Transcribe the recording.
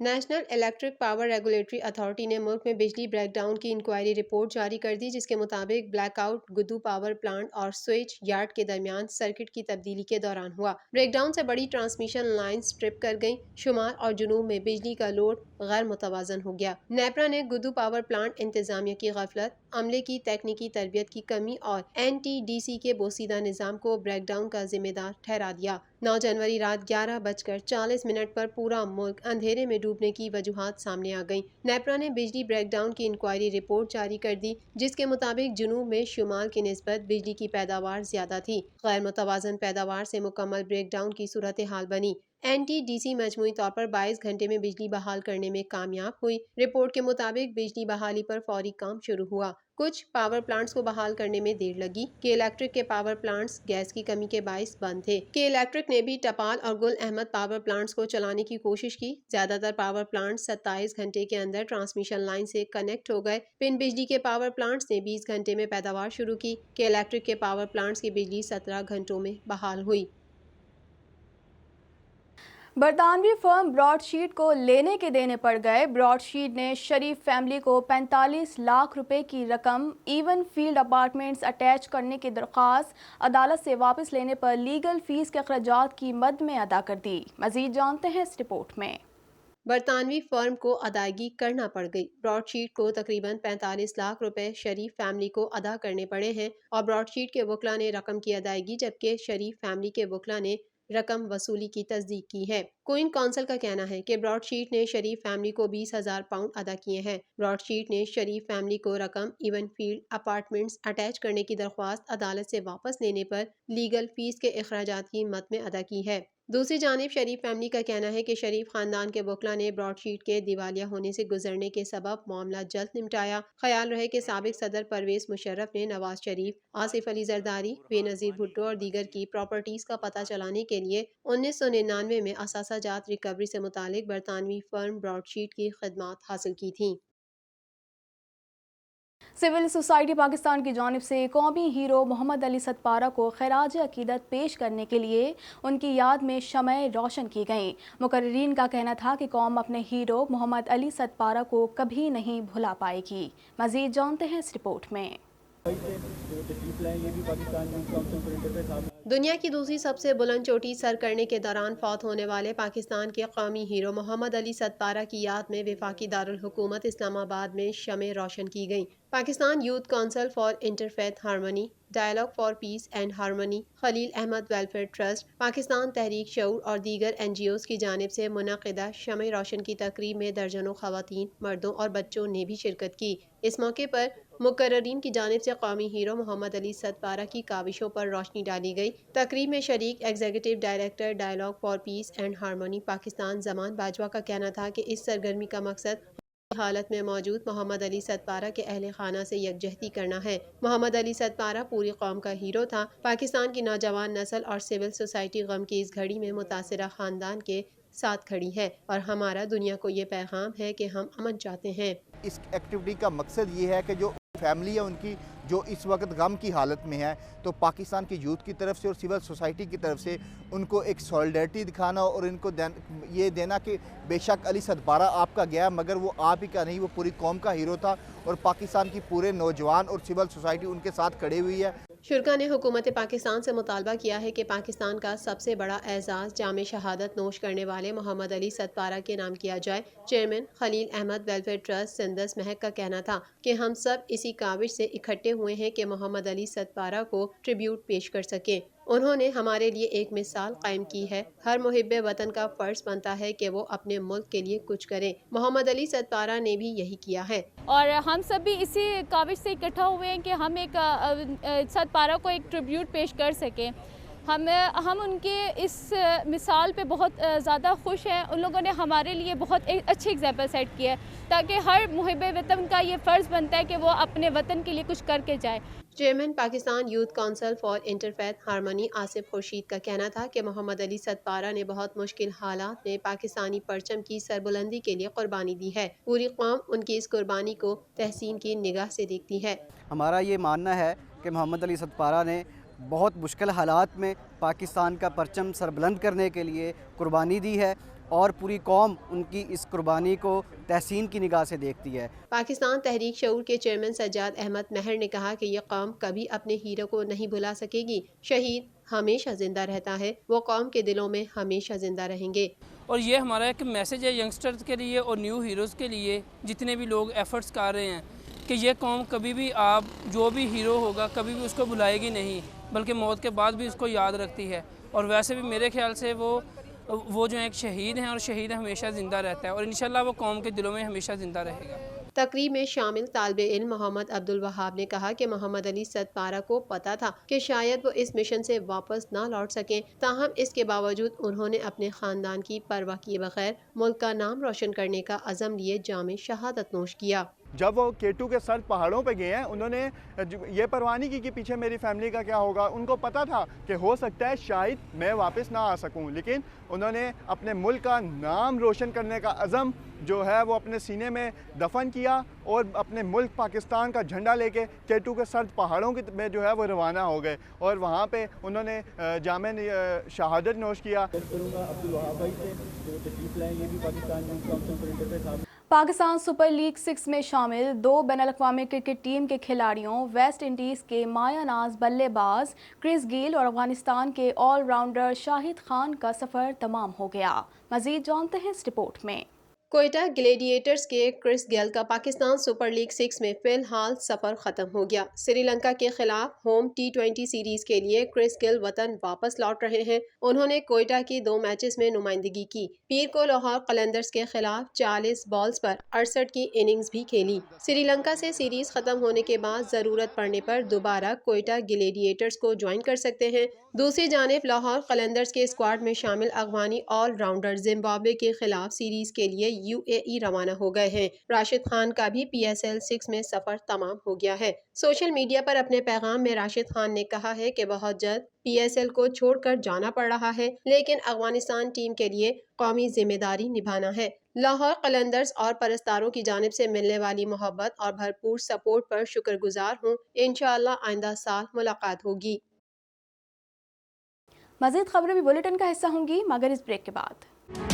National electric power regulatory authority نے ملک میں بجلی بریک ڈاؤن کی انکوائری رپورٹ جاری کر دی، جس کے مطابق blackout Guddu power plant اور سوئچ یارڈ کے درمیان سرکٹ کی تبدیلی کے دوران ہوا۔ بریک ڈاؤن سے بڑی ٹرانسمیشن لائنز ٹرپ کر گئیں، شمال اور جنوب میں بجلی کا لوڈ غیر متوازن ہو گیا۔ نیپرا نے گدو پاور پلانٹ انتظامیہ کی غفلت، عملے کی تکنیکی تربیت کی کمی اور NTDC کے بوسیدہ نظام کو بریک ڈاؤن کا ذمہ دار ٹھہرا دیا۔ 9 جنوری رات 11:40 پر پورا ملک اندھیرے میں ڈوبنے کی وجوہات سامنے آ گئیں۔ نیپرا نے بجلی بریک ڈاؤن کی انکوائری رپورٹ جاری کر دی، جس کے مطابق جنوب میں شمال کی نسبت بجلی کی پیداوار زیادہ تھی۔ غیر متوازن پیداوار سے مکمل بریک ڈاؤن کی صورتحال بنی۔ NTDC مجموعی طور پر 22 گھنٹے میں بجلی بحال کرنے میں کامیاب ہوئی۔ رپورٹ کے مطابق بجلی بحالی پر فوری کام شروع ہوا۔ کچھ پاور پلانٹس کو بحال کرنے میں دیر لگی۔ کے الیکٹرک کے پاور پلانٹس گیس کی کمی کے باعث بند تھے۔ کے الیکٹرک نے بھی ٹپال اور گل احمد پاور پلانٹس کو چلانے کی کوشش کی۔ زیادہ تر پاور پلانٹس 27 گھنٹے کے اندر ٹرانسمیشن لائن سے کنیکٹ ہو گئے۔ پن بجلی کے پاور پلانٹس نے 20 گھنٹے میں پیداوار شروع کی۔ کے الیکٹرک کے پاور پلانٹس کی بجلی 17 گھنٹوں میں بحال ہوئی۔ برطانوی فرم براڈ شیٹ کو لینے کے دینے پڑ گئے۔ براڈ شیٹ نے شریف فیملی کو 45 لاکھ روپے کی رقم ایون فیلڈ اپارٹمنٹس اٹیچ کرنے کی درخواست عدالت سے واپس لینے پر لیگل فیس کے اخراجات کی مد میں ادا کر دی۔ مزید جانتے ہیں اس رپورٹ میں۔ برطانوی فرم کو ادائیگی کرنا پڑ گئی۔ براڈ شیٹ کو تقریباً 45 لاکھ روپے شریف فیملی کو ادا کرنے پڑے ہیں اور براڈ شیٹ کے وکلاء نے رقم کی ادائیگی، جبکہ شریف فیملی کے وکلاء نے رقم وصولی کی تصدیق کی ہے۔ کوئن کونسل کا کہنا ہے کہ براڈ شیٹ نے شریف فیملی کو 20,000 پاؤنڈ ادا کیے ہیں۔ براڈ شیٹ نے شریف فیملی کو رقم ایون فیلڈ اپارٹمنٹس اٹیچ کرنے کی درخواست عدالت سے واپس لینے پر لیگل فیس کے اخراجات کی مد میں ادا کی ہے۔ دوسری جانب شریف فیملی کا کہنا ہے کہ شریف خاندان کے وکلاء نے براڈ شیٹ کے دیوالیہ ہونے سے گزرنے کے سبب معاملہ جلد نمٹایا۔ خیال رہے کہ سابق صدر پرویز مشرف نے نواز شریف، آصف علی زرداری، بے نظیر بھٹو اور دیگر کی پراپرٹیز کا پتہ چلانے کے لیے 1999 میں اثاثہ جات ریکوری سے متعلق برطانوی فرم براڈ شیٹ کی خدمات حاصل کی تھیں۔ سول سوسائٹی پاکستان کی جانب سے قومی ہیرو محمد علی ستپارہ کو خراج عقیدت پیش کرنے کے لیے ان کی یاد میں شمعیں روشن کی گئیں۔ مقررین کا کہنا تھا کہ قوم اپنے ہیرو محمد علی ستپارہ کو کبھی نہیں بھلا پائے گی۔ مزید جانتے ہیں اس رپورٹ میں۔ دنیا کی دوسری سب سے بلند چوٹی سر کرنے کے دوران فوت ہونے والے پاکستان کے قومی ہیرو محمد علی ستپارہ کی یاد میں وفاقی دارالحکومت اسلام آباد میں شمعیں روشن کی گئیں۔ Pakistan youth council for interfaith harmony, dialogue for peace and harmony, Khalil Ahmed welfare trust, Pakistan Tehreek Shaoor اور دیگر NGOs کی جانب سے منعقدہ شمع روشن کی تقریب میں درجنوں خواتین، مردوں اور بچوں نے بھی شرکت کی۔ اس موقع پر مقررین کی جانب سے قومی ہیرو محمد علی ستپارہ کی کاوشوں پر روشنی ڈالی گئی۔ تقریب میں شریک executive director dialogue for peace and harmony Pakistan زمان باجوہ کا کہنا تھا کہ اس سرگرمی کا مقصد حالت میں موجود محمد علی ستپارہ کے اہل خانہ سے یکجہتی کرنا ہے۔ محمد علی ستپارہ پوری قوم کا ہیرو تھا۔ پاکستان کی نوجوان نسل اور سول سوسائٹی غم کی اس گھڑی میں متاثرہ خاندان کے ساتھ کھڑی ہے اور ہمارا دنیا کو یہ پیغام ہے کہ ہم امن چاہتے ہیں۔ اس ایکٹیویٹی کا مقصد یہ ہے کہ جو فیملی ہے ان کی جو اس وقت غم کی حالت میں ہے، تو پاکستان کی یوتھ کی طرف سے اور سول سوسائٹی کی طرف سے ان کو ایک سولیڈرٹی دکھانا اور ان کو یہ دینا کہ بے شک علی ستپارہ آپ کا گیا مگر وہ آپ ہی کا نہیں، وہ پوری قوم کا ہیرو تھا اور پاکستان کی پورے نوجوان اور سول سوسائٹی ان کے ساتھ کھڑے ہوئی ہے۔ شرکا نے حکومت پاکستان سے مطالبہ کیا ہے کہ پاکستان کا سب سے بڑا اعزاز جام شہادت نوش کرنے والے محمد علی ستپارہ کے نام کیا جائے۔ چیئرمین خلیل احمد ویلفیئر ٹرسٹ سندس مہک کا کہنا تھا کہ ہم سب اسی کاوش سے اکٹھے ہوئے ہیں کہ محمد علی ستپارہ کو ٹریبیوٹ پیش کر سکیں۔ انہوں نے ہمارے لیے ایک مثال قائم کی ہے۔ ہر محب وطن کا فرض بنتا ہے کہ وہ اپنے ملک کے لیے کچھ کرے۔ محمد علی ستپارہ نے بھی یہی کیا ہے اور ہم سب بھی اسی کاوش سے اکٹھا ہوئے ہیں کہ ہم ایک ستپارہ کو ایک ٹریبیوٹ پیش کر سکیں۔ ہم ان کے اس مثال پہ بہت زیادہ خوش ہیں۔ ان لوگوں نے ہمارے لیے بہت اچھی ایگزامپل سیٹ کیا ہے تاکہ ہر محب وطن کا یہ فرض بنتا ہے کہ وہ اپنے وطن کے لیے کچھ کر کے جائے۔ Chairman Pakistan youth council for interfaith harmony Asif Khurshid کا کہنا تھا کہ محمد علی ستپارہ نے بہت مشکل حالات میں پاکستانی پرچم کی سربلندی کے لیے قربانی دی ہے۔ پوری قوم ان کی اس قربانی کو تحسین کی نگاہ سے دیکھتی ہے۔ ہمارا یہ ماننا ہے کہ محمد علی ستپارہ نے بہت مشکل حالات میں پاکستان کا پرچم سربلند کرنے کے لیے قربانی دی ہے اور پوری قوم ان کی اس قربانی کو تحسین کی نگاہ سے دیکھتی ہے۔ پاکستان تحریک شعور کے چیئرمین سجاد احمد مہر نے کہا کہ یہ قوم کبھی اپنے ہیرو کو نہیں بھلا سکے گی۔ شہید ہمیشہ زندہ رہتا ہے، وہ قوم کے دلوں میں ہمیشہ زندہ رہیں گے۔ اور یہ ہمارا ایک میسیج ہے ینگسٹرز کے لیے اور نیو ہیروز کے لیے، جتنے بھی لوگ ایفرٹس کر رہے ہیں، کہ یہ قوم کبھی بھی آپ جو بھی ہیرو ہوگا کبھی بھی اس کو بھلائے گی نہیں، بلکہ موت کے بعد بھی اس کو یاد رکھتی ہے۔ اور ویسے بھی میرے خیال سے وہ جو ایک شہید ہیں، اور شہید ہمیشہ زندہ رہتا ہے، اور انشاءاللہ وہ قوم کے دلوں میں ہمیشہ زندہ رہے گا۔ تقریب میں شامل طالب علم محمد عبدالوہاب نے کہا کہ محمد علی صدپارہ کو پتہ تھا کہ شاید وہ اس مشن سے واپس نہ لوٹ سکیں، تاہم اس کے باوجود انہوں نے اپنے خاندان کی پرواہ کیے بغیر ملک کا نام روشن کرنے کا عزم لیے جام شہادت نوش کیا۔ جب وہ K2 کے سرد پہاڑوں پہ گئے ہیں، انہوں نے یہ پرواہ نہیں کی کہ پیچھے میری فیملی کا کیا ہوگا۔ ان کو پتہ تھا کہ ہو سکتا ہے شاید میں واپس نہ آ سکوں، لیکن انہوں نے اپنے ملک کا نام روشن کرنے کا عزم جو ہے وہ اپنے سینے میں دفن کیا، اور اپنے ملک پاکستان کا جھنڈا لے کے K2 کے سرد پہاڑوں میں جو ہے وہ روانہ ہو گئے، اور وہاں پہ انہوں نے جامع شہادت نوش کیا۔ پاکستان سپر لیگ 6 میں شامل 2 بین الاقوامی کرکٹ ٹیم کے کھلاڑیوں ویسٹ انڈیز کے مایہ ناز بلے باز کرس گیل اور افغانستان کے آل راؤنڈر شاہد خان کا سفر تمام ہو گیا۔ مزید جانتے ہیں اس رپورٹ میں۔ کوئٹہ گلیڈیٹرز کے کرس گیل کا پاکستان سپر لیگ 6 میں فی الحال سفر ختم ہو گیا۔ سری لنکا کے خلاف ہوم T20 سیریز کے لیے کرس گیل وطن واپس لوٹ رہے ہیں۔ انہوں نے کوئٹہ کی 2 میچز میں نمائندگی کی۔ پیر کو لاہور قلندرز کے خلاف 40 بالز پر 68 کی اننگز بھی کھیلی۔ سری لنکا سے سیریز ختم ہونے کے بعد ضرورت پڑنے پر دوبارہ کوئٹہ گلیڈیٹرز کو جوائن کر سکتے ہیں۔ دوسری جانب لاہور قلندرز کے اسکواڈ میں شامل افغانی آل راؤنڈر زمبابوے کے خلاف سیریز کے لیے UAE روانہ ہو گئے ہیں۔ راشد خان کا بھی PSL 6 میں سفر تمام ہو گیا ہے۔ سوشل میڈیا پر اپنے پیغام میں راشد خان نے کہا ہے کہ بہت جلد PSL کو چھوڑ کر جانا پڑ رہا ہے، لیکن افغانستان ٹیم کے لیے قومی ذمہ داری نبھانا ہے۔ لاہور قلندرز اور پرستاروں کی جانب سے ملنے والی محبت اور بھرپور سپورٹ پر شکر گزار ہوں۔ انشاءاللہ آئندہ سال ملاقات ہوگی۔ مزید خبریں بھی بلیٹن کا حصہ ہوں گی مگر اس بریک کے بعد۔